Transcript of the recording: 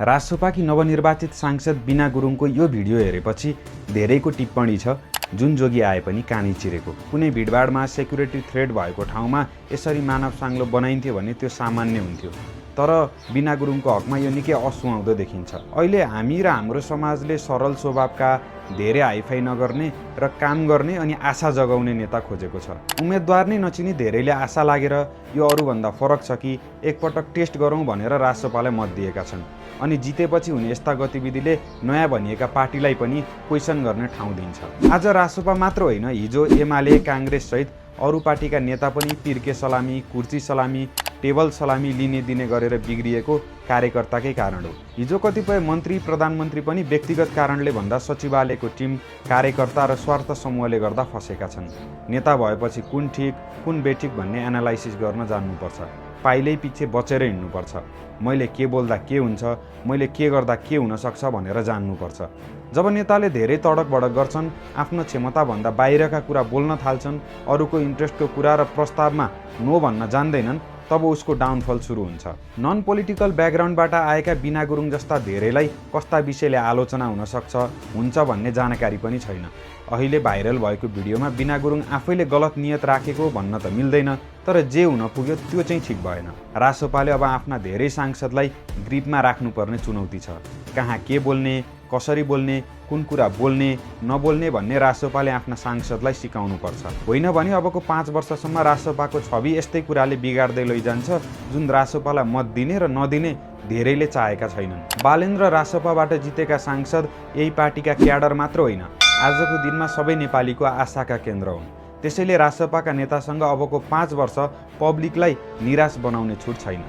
रासोपाकी नवनिर्वाचित सांसद बिना गुरुङको यो भिडियो हेरेपछि धेरैको टिप्पणी छ, जुन जोगी आए पनि कानी चिरेको। कुनै भिडभाडमा सेक्युरिटी थ्रेट भएको ठाउँमा यसरी मानव साङ्लो बनाइन्थ्यो भने त्यो सामान्य हुन्थ्यो। तर बिना गुरुङको हकमा यो निकै असुहाउँदो देखिन्छ। अहिले हामी र हाम्रो समाजले सरल स्वभावका, धेरै हाइफाई नगर्ने र काम गर्ने अनि आशा जगाउने नेता खोजेको छ। उम्मेदवार नै नचिनी धेरैले आशा लागेर यो अरूभन्दा फरक छ कि एकपटक टेस्ट गरौँ भनेर रासोपालाई मत दिएका छन्। अनि जितेपछि हुने यस्ता गतिविधिले नयाँ भनिएका पार्टीलाई पनि क्वेसन गर्ने ठाउँ दिन्छ। आज रासोपा मात्र होइन, हिजो एमाले, काङ्ग्रेस सहित अरू पार्टीका नेता पनि पिर्के सलामी, कुर्ची सलामी, टेबल सलामी लिने दिने गरेर बिग्रिएको कार्यकर्ताकै कारण हो। हिजो कतिपय मन्त्री, प्रधानमन्त्री पनि व्यक्तिगत कारणले भन्दा सचिवालयको टिम, कार्यकर्ता र स्वार्थ समूहले गर्दा फसेका छन्। नेता भएपछि कुन ठिक, कुन बेठिक भन्ने एनालाइसिस गर्न जान्नुपर्छ। पाइलै पछि बचेर हिँड्नुपर्छ। मैले के बोल्दा के हुन्छ, मैले के गर्दा के हुनसक्छ भनेर जान्नुपर्छ। जब नेताले धेरै तडक भडक गर्छन्, आफ्नो क्षमताभन्दा बाहिरका कुरा बोल्न थाल्छन्, अरूको इन्ट्रेस्टको कुरा र प्रस्तावमा नो भन्न जान्दैनन्, तब उसको डाउनफल सुरु हुन्छ। नन पोलिटिकल ब्याकग्राउन्डबाट आएका बिना गुरुङ जस्ता धेरैलाई कस्ता विषयले आलोचना हुन्छ भन्ने जानकारी पनि छैन। अहिले भाइरल भएको भिडियोमा बिना गुरुङ आफैले गलत नियत राखेको भन्न त मिल्दैन, तर जे हुन पुग्यो त्यो चाहिँ ठिक भएन। रासोपाले अब आफ्ना धेरै सांसदलाई ग्रिपमा राख्नुपर्ने चुनौती छ। कहाँ के बोल्ने, कसरी बोल्ने, कुन कुरा बोल्ने नबोल्ने भन्ने रासोपाले आफ्ना सांसदलाई सिकाउनु पर्छ। होइन भने अबको 5 वर्षसम्म रासोपाको छवि यस्तै कुराले बिगार्दै लैजान्छ, जुन रासोपालाई मत दिने र नदिने धेरैले चाहेका छैनन्। बालेन्द्र रासोपाबाट जितेका सांसद यही पार्टीका क्याडर मात्र होइन, आजको दिनमा सबै नेपालीको आशाका केन्द्र हुन्। त्यसैले रासोपाका नेतासँग अबको 5 वर्ष पब्लिकलाई निराश बनाउने छुट छैन।